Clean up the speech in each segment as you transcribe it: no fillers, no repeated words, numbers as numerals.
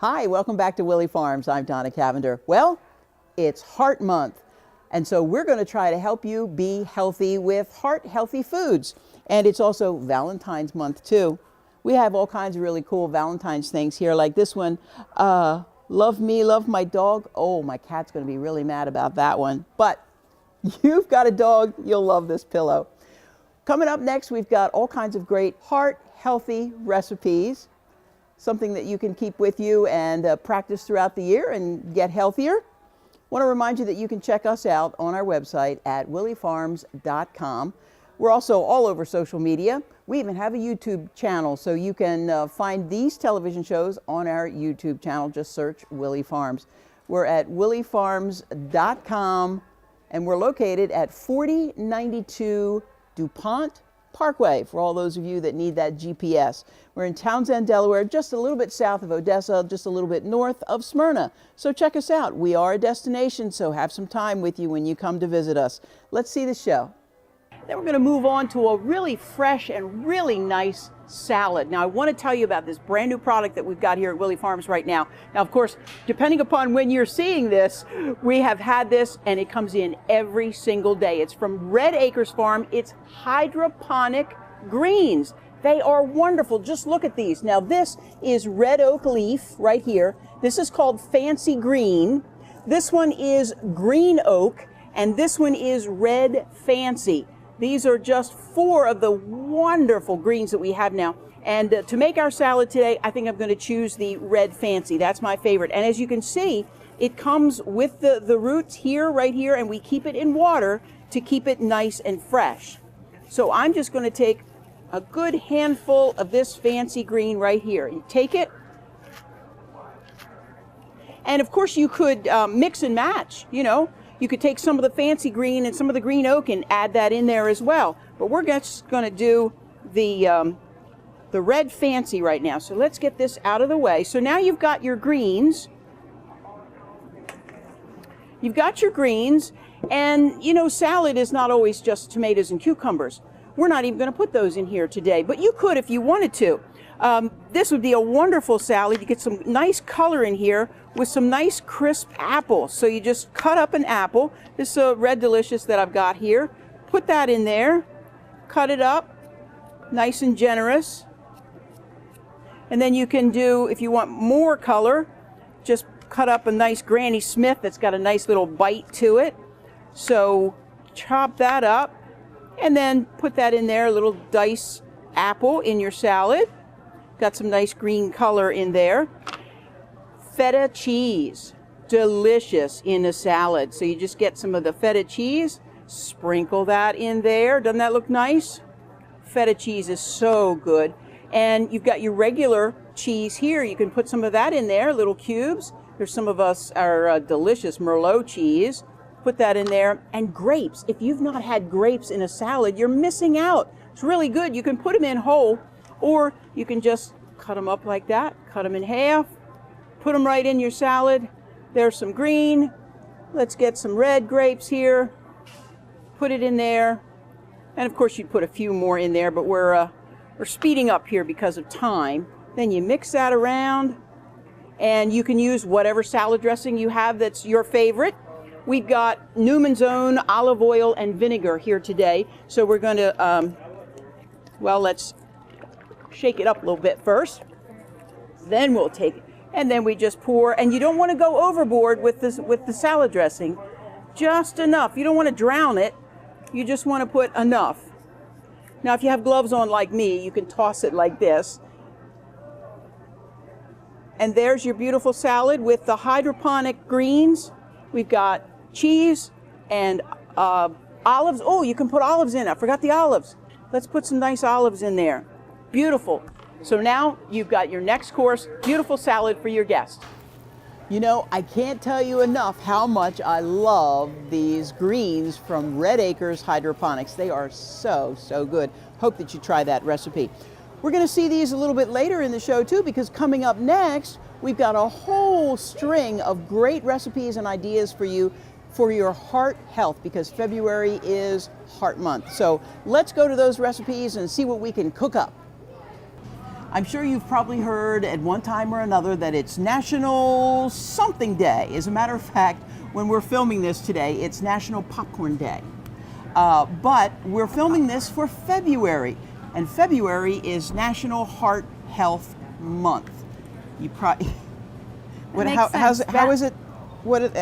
Hi, welcome back to Willey Farms. I'm Donna Cavender. Well, it's Heart Month, and so we're going to try to help you be healthy with heart-healthy foods. And it's also Valentine's Month, too. We have all kinds of really cool Valentine's things here, like this one, Love Me, Love My Dog. Oh, my cat's going to be really mad about that one. But you've got a dog, you'll love this pillow. Coming up next, we've got all kinds of great heart-healthy recipes. Something that you can keep with you and practice throughout the year and get healthier. Want to remind you that you can check us out on our website at willeyfarms.com. We're also all over social media. We even have a YouTube channel, so you can find these television shows on our YouTube channel. Just search Willey Farms. We're at willeyfarms.com, and we're located at 4092 DuPont Parkway, for all those of you that need that GPS. We're in Townsend, Delaware, just a little bit south of Odessa, just a little bit north of Smyrna. So check us out. We are a destination, so have some time with you when you come to visit us. Let's see the show. Then we're going to move on to a really fresh and really nice salad. Now, I want to tell you about this brand new product that we've got here at Willey Farms right now. Now, of course, depending upon when you're seeing this, we have had this and it comes in every single day. It's from Red Acres Farm. It's hydroponic greens. They are wonderful. Just look at these. Now, this is red oak leaf right here. This is called Fancy Green. This one is green oak, and this one is red fancy. These are just 4 of the wonderful greens that we have now. And to make our salad today, I think I'm going to choose the red fancy. That's my favorite. And as you can see, it comes with the roots here, right here, and we keep it in water to keep it nice and fresh. So I'm just going to take a good handful of this fancy green right here. You take it. And of course you could mix and match, you know. You could take some of the fancy green and some of the green oak and add that in there as well. But we're just going to do the red fancy right now. So let's get this out of the way. So now you've got your greens. You've got your greens. And, you know, salad is not always just tomatoes and cucumbers. We're not even going to put those in here today. But you could if you wanted to. This would be a wonderful salad. You get some nice color in here with some nice crisp apples. So you just cut up an apple. This is a Red Delicious that I've got here. Put that in there. Cut it up. Nice and generous. And then you can do, if you want more color, just cut up a nice Granny Smith that's got a nice little bite to it. So chop that up and then put that in there, a little diced apple in your salad. Got some nice green color in there. Feta cheese, delicious in a salad. So you just get some of the feta cheese, sprinkle that in there. Doesn't that look nice? Feta cheese is so good. And you've got your regular cheese here. You can put some of that in there, little cubes. There's some of our delicious Merlot cheese. Put that in there. And grapes. If you've not had grapes in a salad, you're missing out. It's really good. You can put them in whole, or you can just cut them up like that, cut them in half, put them right in your salad. There's some green. Let's get some red grapes here. Put it in there. And of course you'd put a few more in there, but we're speeding up here because of time. Then you mix that around, and you can use whatever salad dressing you have that's your favorite. We've got Newman's Own olive oil and vinegar here today. So we're going to, well, let's shake it up a little bit first. Then we'll take it. And then we just pour, and you don't want to go overboard with the salad dressing. Just enough. You don't want to drown it. You just want to put enough. Now, if you have gloves on like me, you can toss it like this. And there's your beautiful salad with the hydroponic greens. We've got cheese and olives. Oh, you can put olives in. I forgot the olives. Let's put some nice olives in there. Beautiful. So now you've got your next course, beautiful salad for your guest. You know, I can't tell you enough how much I love these greens from Red Acres Hydroponics. They are so, so good. Hope that you try that recipe. We're going to see these a little bit later in the show too, because coming up next, we've got a whole string of great recipes and ideas for you for your heart health, because February is Heart Month. So let's go to those recipes and see what we can cook up. I'm sure you've probably heard at one time or another that it's National Something Day. As a matter of fact, when we're filming this today, it's National Popcorn Day. But we're filming this for February, and February is National Heart Health Month. You probably how is it? What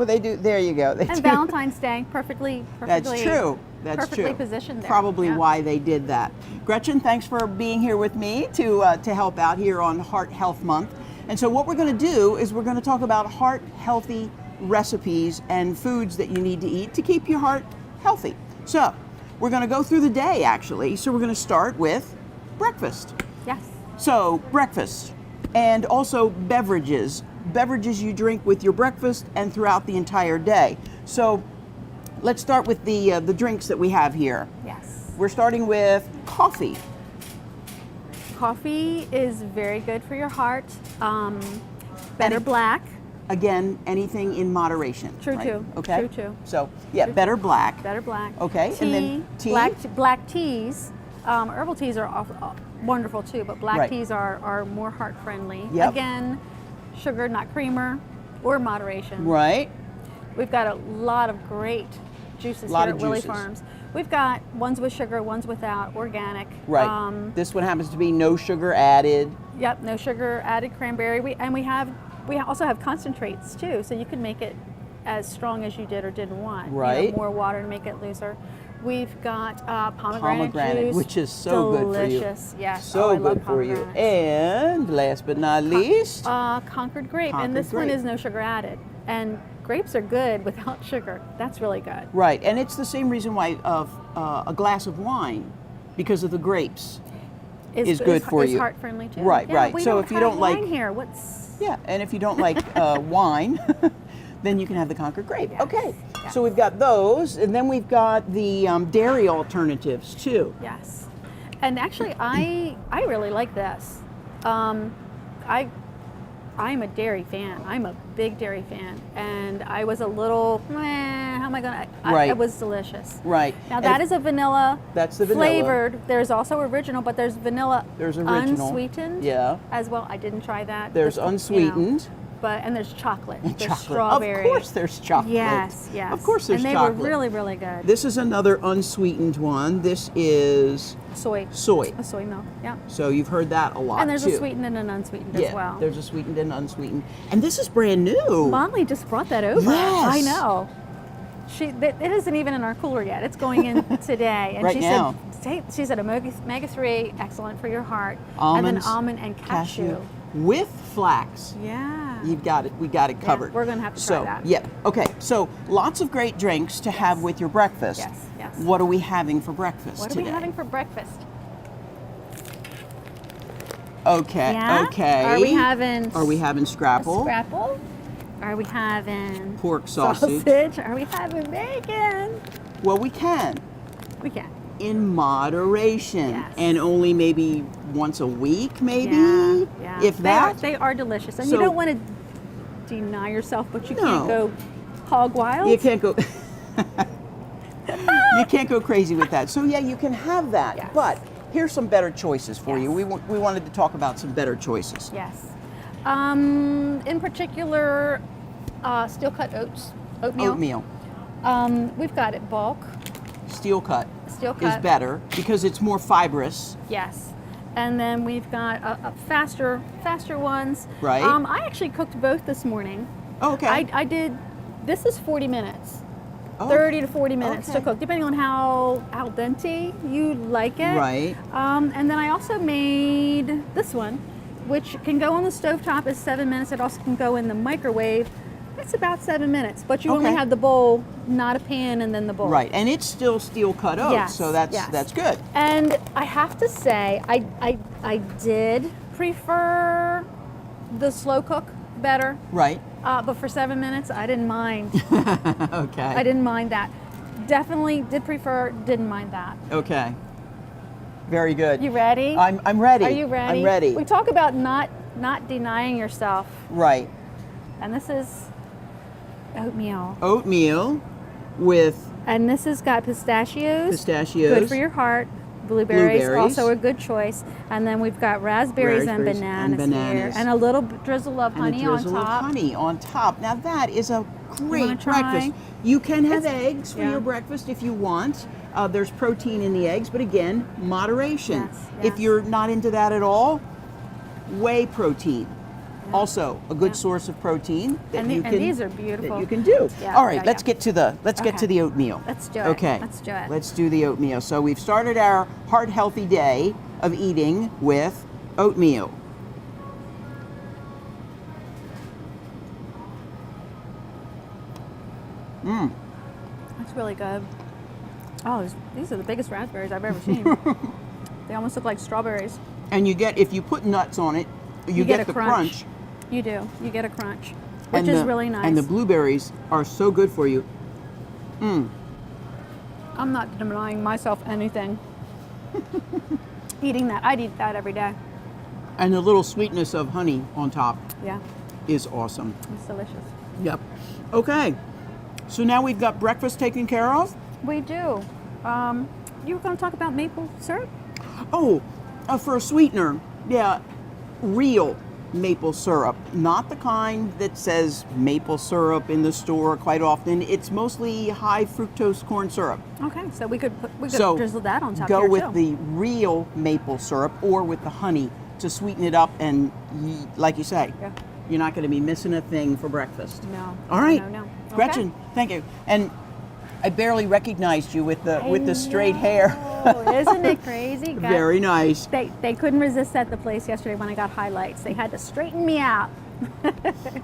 they do? There you go. And Valentine's Day, perfectly. That's true. That's perfectly true. Positioned there. Probably why they did that. Gretchen, thanks for being here with me to help out here on Heart Health Month. And so what we're going to do is we're going to talk about heart healthy recipes and foods that you need to eat to keep your heart healthy. So we're going to go through the day actually. So we're going to start with breakfast. Yes. So breakfast and also beverages you drink with your breakfast and throughout the entire day. So let's start with the drinks that we have here. Yes. We're starting with coffee. Coffee is very good for your heart. Better black. Again, anything in moderation. True right? too. Okay. True too. So yeah, better black. Better black. Okay. Tea, and then tea. Black teas. Herbal teas are wonderful too, but black Right. teas are more heart friendly. Yep. Again, sugar, not creamer, or moderation. Right. We've got a lot of great juices here at Willey Farms. We've got ones with sugar, ones without, organic. Right. This one happens to be no sugar added. Yep, no sugar added cranberry. We also have concentrates too, so you can make it as strong as you did or didn't want. Right. You know, more water to make it looser. We've got pomegranate juice. Which is so good for you. Delicious, yes. So good for you. And last but not least, Concord grape. And this one is no sugar added. And grapes are good without sugar. That's really good. right. And it's the same reason why a glass of wine, because of the grapes, is good for you. It's heart friendly too. Right, yeah, right. We So don't if you have don't like wine here, what's and if you don't like wine, then you can have the Concord grape. Yes, Okay. yes. So we've got those, and then we've got the dairy alternatives too. Yes, and actually, I really like this. I'm a dairy fan. I'm a big dairy fan, and I was a little, how am I gonna? Right. It was delicious. Right. Now that is a vanilla. That's the vanilla. Flavored. There's also original, but there's vanilla. There's original. Unsweetened. Yeah. As well. I didn't try that. There's You know, unsweetened. and there's chocolate. And There's chocolate. strawberry. Of course there's chocolate. Yes, yes. Of course there's chocolate. chocolate. And they were really, really good. This is another unsweetened one. This is soy. soy. A soy milk. Yeah. So you've heard that a lot And there's too. a sweetened and an unsweetened as well. There's a sweetened and unsweetened. And this is brand new. Molly just brought that over. Yes. I know. It isn't even in our cooler yet. It's going in today. And Right she now. She said omega-3, excellent for your heart. Almonds, and then almond and cashew. with flax. Yeah. You've got it. We got it covered. We're going to have to try that. Yeah. Okay. So lots of great drinks to have with your breakfast. Yes, yes. What are we having for breakfast What today? are we having for breakfast? Okay. Yeah? Okay. Are we having scrapple? Scrapple? Are we having Pork sausage. Are we having bacon? Well, we can. We can. In moderation. Yes. And only maybe once a week, maybe? Yeah. If that. They are delicious. And So- you don't want to deny yourself, but you No. can't go hog wild. You can't go. You can't go crazy with that. So yeah, you can have that. Yes. But here's some better choices for you. Yes. We wanted to talk about some better choices. Yes. In particular, steel cut oatmeal. We've got it bulk. Steel cut Steel is cut. better because it's more fibrous. Yes. And then we've got faster ones. Right. I actually cooked both this morning. Oh, okay. I did. This is 40 minutes. Oh, 30 to 40 minutes to okay. cook, depending on how al dente you like it. Right. And then I also made this one, which can go on the stovetop is 7 minutes. It also can go in the microwave. It's about 7 minutes, but you only Okay. have the bowl, not a pan, and then the bowl. Right, and it's still steel cut oats, Yes, so that's yes. good. And I have to say, I did prefer the slow cook better, Right. but for 7 minutes, I didn't mind. Okay. I didn't mind that. Definitely didn't mind that. Okay. Very good. You ready? I'm ready. Are you ready? I'm ready. We talk about not denying yourself, Right. and this is oatmeal. Oatmeal with And this has got pistachios. pistachios. Good for your heart. Blueberries, also a good choice. And then we've got raspberries and bananas here. And a little drizzle of honey on top. And a drizzle of honey on top. Now that is a great breakfast. You can have eggs for your breakfast if you want. There's protein in the eggs, but again, moderation. If you're not into that at all, whey protein. Also a good source of protein that and these are beautiful. That you can do. All right, let's get to the get to the oatmeal. Let's do it. Okay. Let's do it. Let's do the oatmeal. So we've started our heart healthy day of eating with oatmeal. That's really good. Oh, these are the biggest raspberries I've ever seen. They almost look like strawberries. And you get, if you put nuts on it, you get the crunch. You do. You get a crunch, which is really nice. And the blueberries are so good for you. I'm not denying myself anything. Eating that. I'd eat that every day. And the little sweetness of honey on top is awesome. It's delicious. Yep. Okay. So now we've got breakfast taken care of. We do. You were going to talk about maple syrup? Oh, for a sweetener, real maple syrup, not the kind that says maple syrup in the store quite often. It's mostly high fructose corn syrup. Okay, so we could drizzle that on top. Go here with too. the real maple syrup or with the honey to sweeten it up, and like you say, you're not going to be missing a thing for breakfast. No. All right, No. Okay. Gretchen, thank you. And I barely recognized you with the straight hair. Isn't it crazy? Very nice. They couldn't resist at the place yesterday when I got highlights. They had to straighten me out.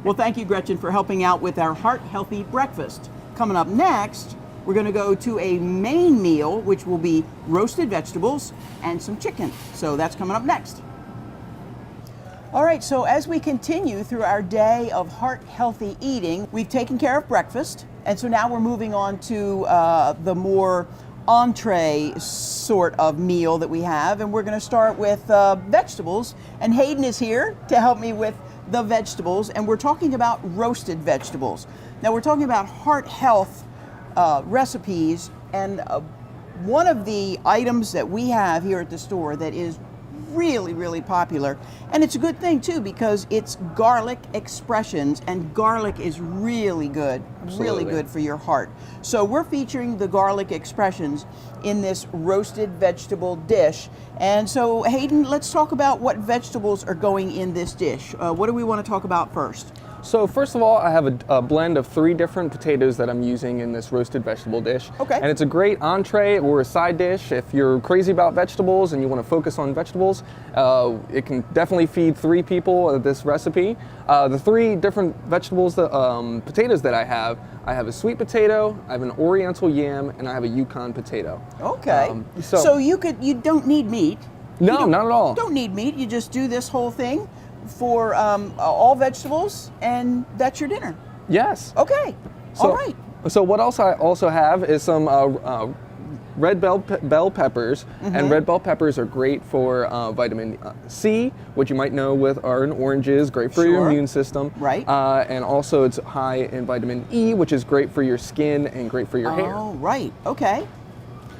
Well, thank you, Gretchen, for helping out with our heart healthy breakfast. Coming up next, we're going to go to a main meal, which will be roasted vegetables and some chicken. So that's coming up next. All right, so as we continue through our day of heart healthy eating, we've taken care of breakfast. And so now we're moving on to the more entree sort of meal that we have. And we're going to start with vegetables. And Hayden is here to help me with the vegetables. And we're talking about roasted vegetables. Now we're talking about heart health recipes. And one of the items that we have here at the store that is really, really popular, and it's a good thing too because it's garlic expressions, and garlic is really good, really good for your heart. So we're featuring the garlic expressions in this roasted vegetable dish. And so Hayden, let's talk about what vegetables are going in this dish. What do we want to talk about first? So first of all, I have a blend of 3 different potatoes that I'm using in this roasted vegetable dish. Okay. And it's a great entree or a side dish. If you're crazy about vegetables and you want to focus on vegetables, it can definitely feed 3 people this recipe. The 3 different vegetables, potatoes that I have a sweet potato, I have an oriental yam, and I have a Yukon potato. Okay. So you don't need meat. No, not at all. Don't need meat. You just do this whole thing for all vegetables, and that's your dinner. Yes. Okay. So, all right. So what else I also have is some red bell peppers, and red bell peppers are great for vitamin C, which you might know are in oranges, great for your immune system. Right. And also it's high in vitamin E, which is great for your skin and great for your hair. Oh, right. Okay.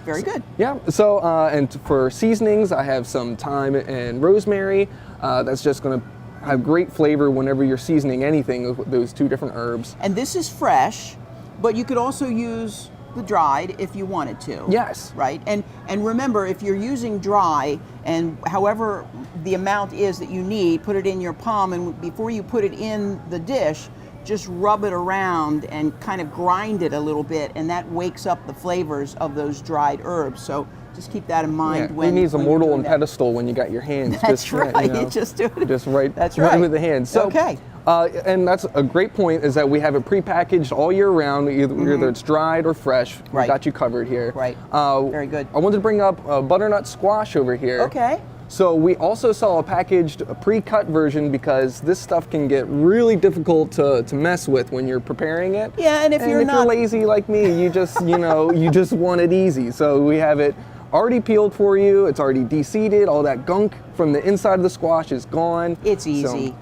Very good. Yeah. So and for seasonings, I have some thyme and rosemary. That's just going to have great flavor whenever you're seasoning anything with those 2 different herbs. And this is fresh, but you could also use the dried if you wanted to. Yes. Right? And remember, if you're using dry, and however the amount is that you need, put it in your palm, and before you put it in the dish, just rub it around and kind of grind it a little bit, and that wakes up the flavors of those dried herbs. So just keep that in mind. Who needs a mortal and pedestal when you got your hands? That's just, right. You know, just do it. Just right. That's right. With the hands. So, okay. And that's a great point, is that we have it prepackaged all year round, either it's dried or fresh. Right. We got you covered here. Right. Very good. I wanted to bring up butternut squash over here. Okay. So we also sell a packaged, pre-cut version because this stuff can get really difficult to mess with when you're preparing it. Yeah, and if you're lazy like me, you just you just want it easy. So we have it already peeled for you. It's already de-seeded. All that gunk from the inside of the squash is gone. It's easy.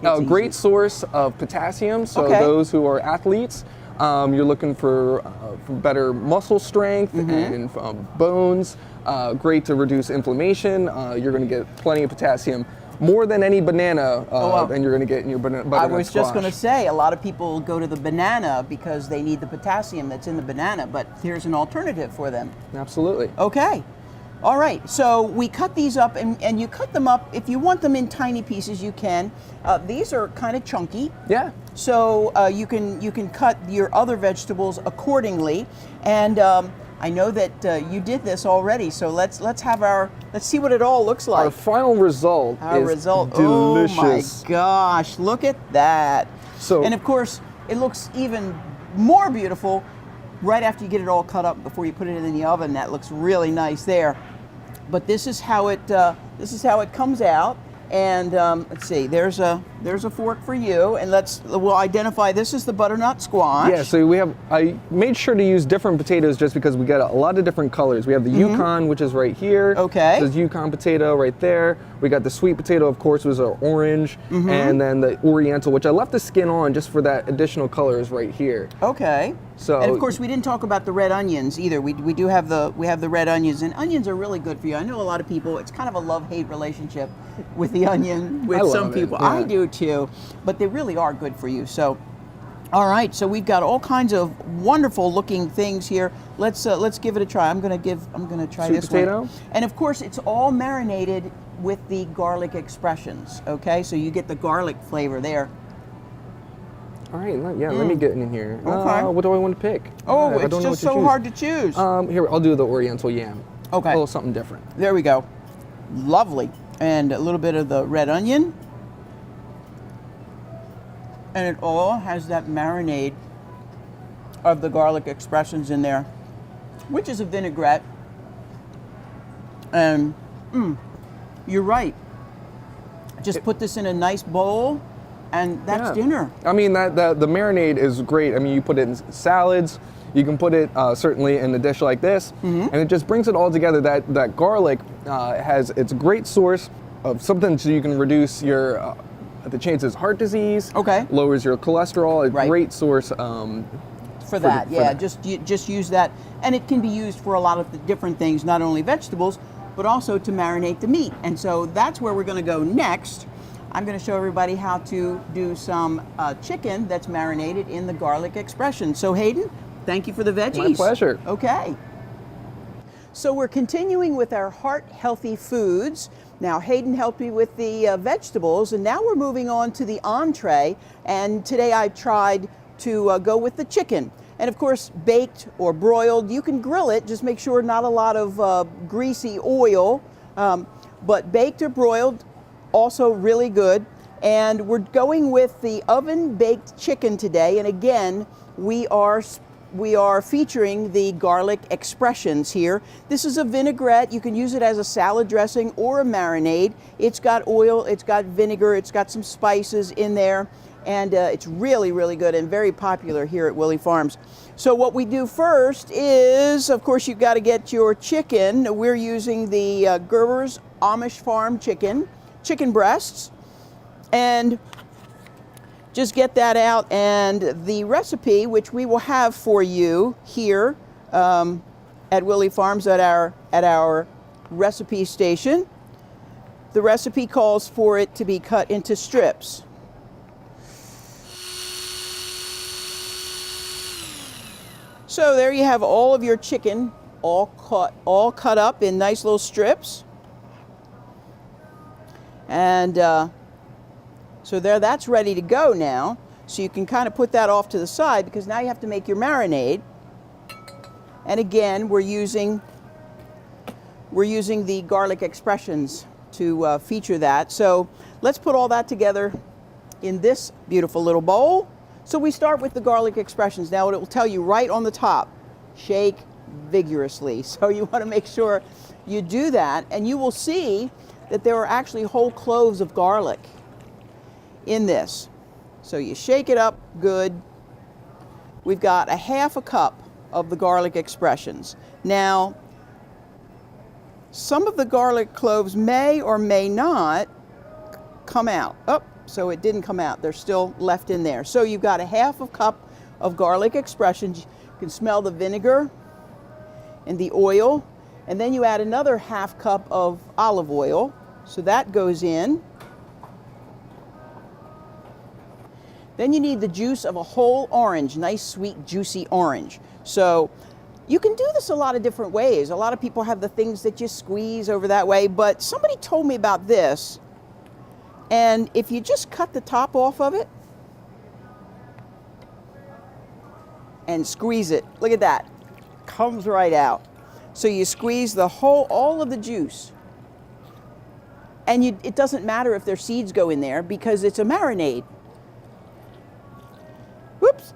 So, great source of potassium. So those who are athletes, You're looking for better muscle strength and bones. Great to reduce inflammation. You're going to get plenty of potassium, more than any banana, and you're going to get in your butternut I was just squash. going to say, a lot of people go to the banana because they need the potassium that's in the banana, but here's an alternative for them. Absolutely. Okay. All right, so we cut these up, and you cut them up. If you want them in tiny pieces, you can. These are kind of chunky. Yeah. So you can cut your other vegetables accordingly. And I know that you did this already, so let's see what it all looks like. Our final result is delicious. Oh my gosh, look at that. So, and of course, it looks even more beautiful right after you get it all cut up before you put it in the oven. That looks really nice there. But this is how it comes out. And let's see, there's a fork for you, and we'll identify this is the butternut squash. Yeah, so I made sure to use different potatoes just because we got a lot of different colors. We have the Yukon, which is right here. Okay. There's Yukon potato right there. We got the sweet potato, of course, was our orange, and then the Oriental, which I left the skin on just for that additional color, is right here. Okay. So, and of course, we didn't talk about the red onions either. We do have the red onions, and onions are really good for you. I know a lot of people. It's kind of a love-hate relationship with the onion with some people. Yeah. I do too, but they really are good for you. So, all right. So we've got all kinds of wonderful-looking things here. Let's give it a try. I'm gonna try sweet this potato. one. And of course, it's all marinated with the garlic expressions. Okay, so you get the garlic flavor there. All right, let me get in here. Okay. What do I want to pick? Oh, I it's don't know just what to so choose. hard to choose. Here, I'll do the Oriental yam. Okay. A little something different. There we go. Lovely. And a little bit of the red onion. And it all has that marinade of the garlic expressions in there, which is a vinaigrette. And you're right. Just put this in a nice bowl, and that's dinner. I mean, the marinade is great. I mean, you put it in salads. You can put it certainly in a dish like this, and it just brings it all together. That garlic it's a great source of something so you can reduce your the chances of heart disease. Okay. Lowers your cholesterol. A Right. great source For that. Just use that, and it can be used for a lot of the different things, not only vegetables, but also to marinate the meat. And so that's where we're going to go next. I'm going to show everybody how to do some chicken that's marinated in the garlic expression. So Hayden, thank you for the veggies. My pleasure. Okay. So we're continuing with our heart-healthy foods. Now Hayden helped me with the vegetables, and now we're moving on to the entree. And today I tried to go with the chicken. And of course, baked or broiled, you can grill it, just make sure not a lot of greasy oil. But baked or broiled, also really good. And we're going with the oven-baked chicken today. And again, we are featuring the garlic expressions here. This is a vinaigrette. You can use it as a salad dressing or a marinade. It's got oil, it's got vinegar, it's got some spices in there. And it's really, really good and very popular here at Willey Farms. So what we do first is, of course, you've got to get your chicken. We're using the Gerber's Amish Farm chicken breasts. And just get that out, and the recipe, which we will have for you here at Willey Farms at our recipe station. The recipe calls for it to be cut into strips. So there you have all of your chicken, all cut up in nice little strips. And so there, that's ready to go now. So you can kind of put that off to the side, because now you have to make your marinade. And again, we're using the garlic expressions to feature that. So let's put all that together in this beautiful little bowl. So we start with the garlic expressions. Now it will tell you right on the top, shake vigorously. So you want to make sure you do that, and you will see that there are actually whole cloves of garlic in this. So you shake it up good. We've got a half a cup of the garlic expressions. Now, some of the garlic cloves may or may not come out. Oh, so it didn't come out. They're still left in there. So you've got a half a cup of garlic expressions. You can smell the vinegar and the oil. And then you add another half cup of olive oil. So that goes in. Then you need the juice of a whole orange, nice, sweet, juicy orange. So you can do this a lot of different ways. A lot of people have the things that you squeeze over that way, but somebody told me about this. And if you just cut the top off of it and squeeze it, look at that, comes right out. So you squeeze the whole, all of the juice. And it doesn't matter if their seeds go in there because it's a marinade. Whoops,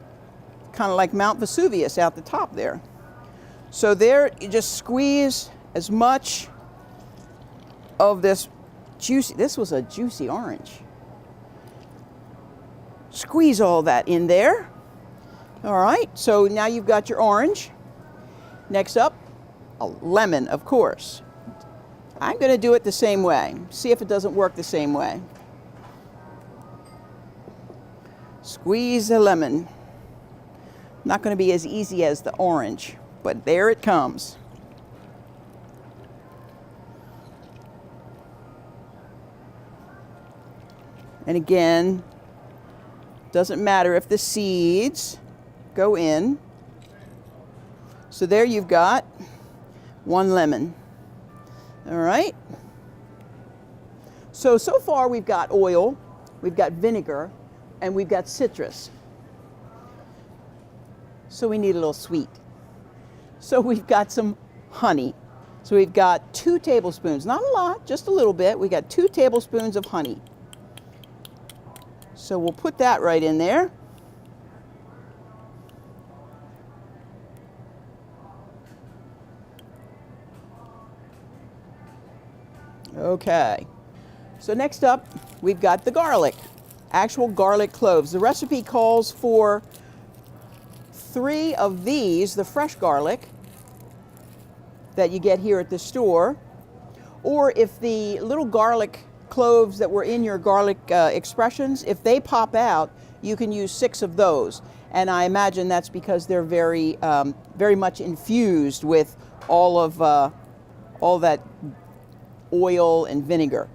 kind of like Mount Vesuvius out the top there. So there, you just squeeze as much of this juicy, this was a juicy orange. Squeeze all that in there. All right, so now you've got your orange. Next up, a lemon, of course. I'm gonna do it the same way. See if it doesn't work the same way. Squeeze the lemon. Not gonna be as easy as the orange, but there it comes. And again, doesn't matter if the seeds go in. So there you've got one lemon. All right. So far we've got oil, we've got vinegar, and we've got citrus. So we need a little sweet. So we've got some honey. So we've got 2 tablespoons, not a lot, just a little bit. We got 2 tablespoons of honey. So we'll put that right in there. Okay. So next up, we've got the garlic, actual garlic cloves. The recipe calls for 3 of these, the fresh garlic that you get here at the store, or if the little garlic cloves that were in your garlic expressions, if they pop out, you can use 6 of those. And I imagine that's because they're very much infused with all that oil and vinegar.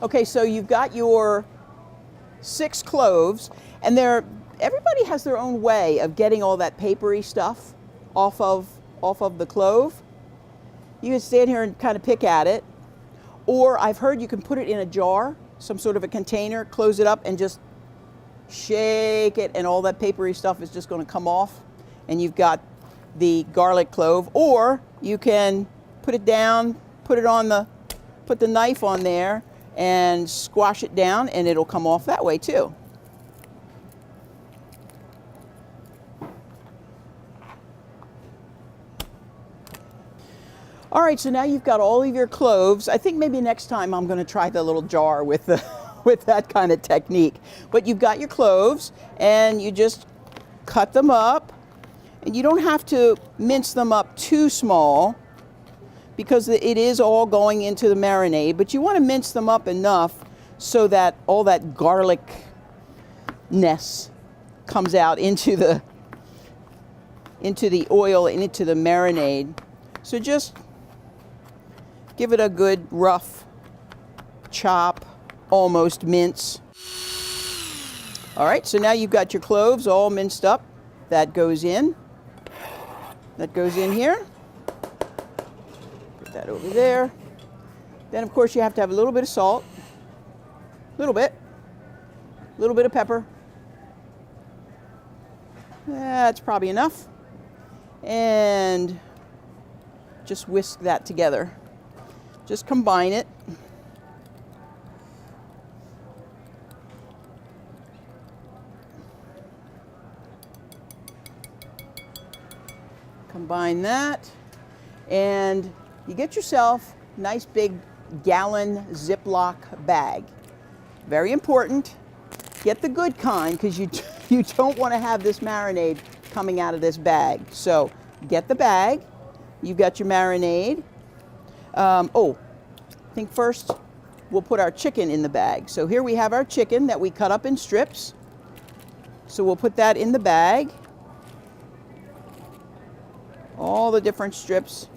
Okay, so you've got your 6 cloves, and everybody has their own way of getting all that papery stuff off of the clove. You can stand here and kind of pick at it, or I've heard you can put it in a jar, some sort of a container, close it up, and just shake it, and all that papery stuff is just going to come off, and you've got the garlic clove. Or you can put it down, put the knife on there and squash it down, and it'll come off that way too. All right, so now you've got all of your cloves. I think maybe next time I'm going to try the little jar with that kind of technique. But you've got your cloves, and you just cut them up, and you don't have to mince them up too small because it is all going into the marinade, but you want to mince them up enough so that all that garlicness comes out into the oil and into the marinade. So just give it a good rough chop, almost mince. All right, so now you've got your cloves all minced up. That goes in. That goes in here. Put that over there. Then, of course, you have to have a little bit of salt. A little bit of pepper. That's probably enough. And just whisk that together. Just combine it. Combine that, and you get yourself a nice big gallon Ziploc bag. Very important. Get the good kind, because you don't want to have this marinade coming out of this bag. So get the bag. You've got your marinade. I think first we'll put our chicken in the bag. So here we have our chicken that we cut up in strips. So we'll put that in the bag. All the different strips.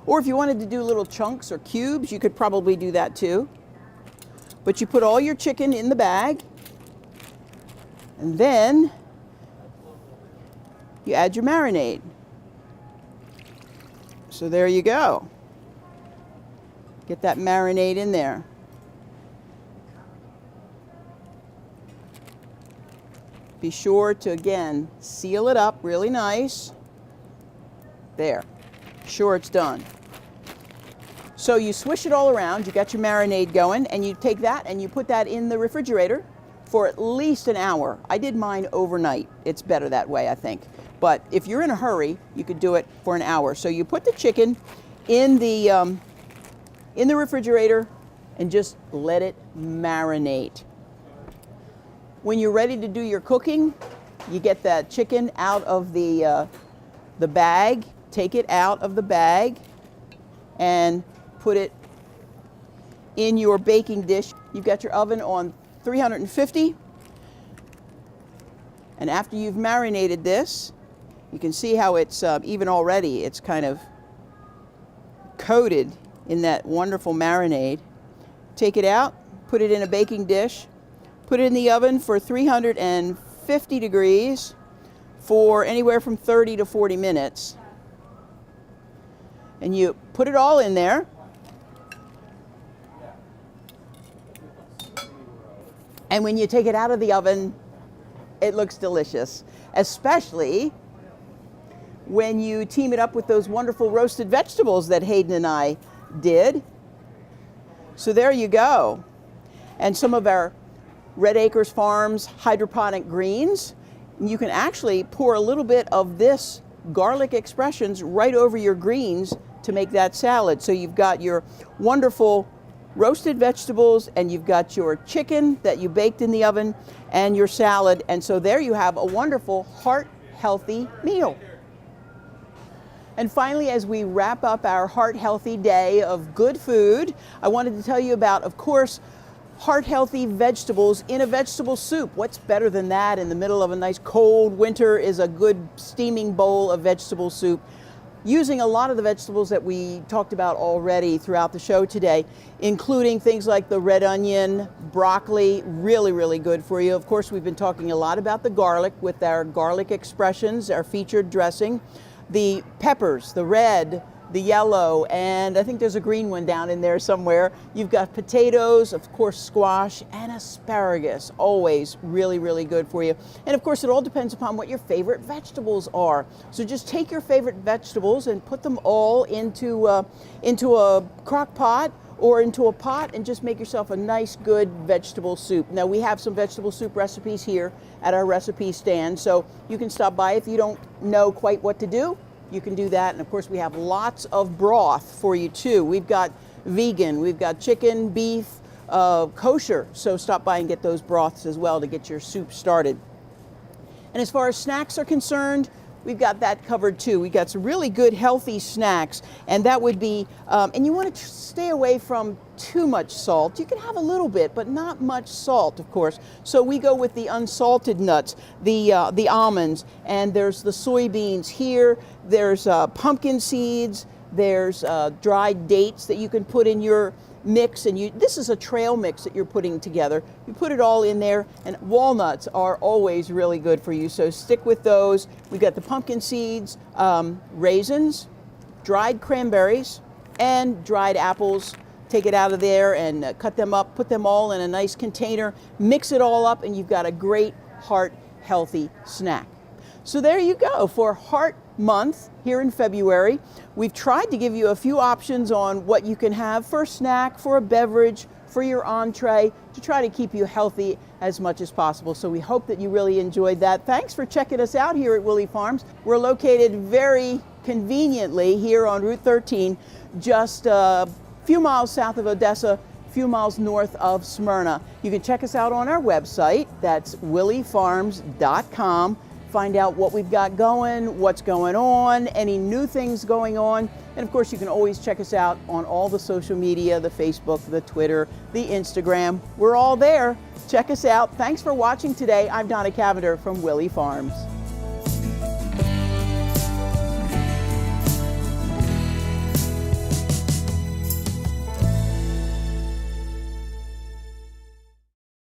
Or if you wanted to do little chunks or cubes, you could probably do that too. But you put all your chicken in the bag, and then you add your marinade. So there you go. Get that marinade in there. Be sure to, again, seal it up really nice. There. Sure it's done. So you swish it all around, you got your marinade going, and you take that and you put that in the refrigerator for at least an hour. I did mine overnight. It's better that way, I think. But if you're in a hurry, you could do it for an hour. So you put the chicken in the refrigerator and just let it marinate. When you're ready to do your cooking, you get that chicken out of the bag, take it out of the bag, and put it in your baking dish. You've got your oven on 350, and after you've marinated this, you can see how it's even already, it's kind of coated in that wonderful marinade. Take it out, put it in a baking dish, put it in the oven for 350 degrees for anywhere from 30 to 40 minutes. And you put it all in there. And when you take it out of the oven, it looks delicious, especially when you team it up with those wonderful roasted vegetables that Hayden and I did. So there you go. And some of our Red Acres Farms hydroponic greens. You can actually pour a little bit of this garlic expressions right over your greens to make that salad. So you've got your wonderful roasted vegetables, and you've got your chicken that you baked in the oven, and your salad. And so there you have a wonderful, heart-healthy meal. And finally, as we wrap up our heart-healthy day of good food, I wanted to tell you about, of course, heart-healthy vegetables in a vegetable soup. What's better than that in the middle of a nice cold winter is a good steaming bowl of vegetable soup, using a lot of the vegetables that we talked about already throughout the show today, including things like the red onion, broccoli, really, really good for you. Of course, we've been talking a lot about the garlic with our garlic expressions, our featured dressing, the peppers, the red, the yellow, and I think there's a green one down in there somewhere. You've got potatoes, of course, squash, and asparagus. Always really, really good for you. And of course, it all depends upon what your favorite vegetables are. So just take your favorite vegetables and put them all into a crock pot or into a pot and just make yourself a nice, good vegetable soup. Now, we have some vegetable soup recipes here at our recipe stand, so you can stop by if you don't know quite what to do. You can do that. And of course, we have lots of broth for you too. We've got vegan, we've got chicken, beef, kosher. So stop by and get those broths as well to get your soup started. And as far as snacks are concerned, we've got that covered too. We've got some really good healthy snacks, and that would be, and you want to stay away from too much salt. You can have a little bit, but not much salt, of course. So we go with the unsalted nuts, the almonds, and there's the soybeans here. There's pumpkin seeds. There's dried dates that you can put in your mix, and this is a trail mix that you're putting together. You put it all in there, and walnuts are always really good for you, so stick with those. We've got the pumpkin seeds, raisins, dried cranberries, and dried apples. Take it out of there and cut them up, put them all in a nice container, mix it all up, and you've got a great heart healthy snack. So there you go for Heart Month here in February. We've tried to give you a few options on what you can have for a snack, for a beverage, for your entree, to try to keep you healthy as much as possible. So we hope that you really enjoyed that. Thanks for checking us out here at Willey Farms. We're located very conveniently here on Route 13, just a few miles south of Odessa, a few miles north of Smyrna. You can check us out on our website. That's willeyfarms.com. Find out what we've got going, what's going on, any new things going on. And of course, you can always check us out on all the social media, the Facebook, the Twitter, the Instagram. We're all there. Check us out. Thanks for watching today. I'm Donna Cavender from Willey Farms.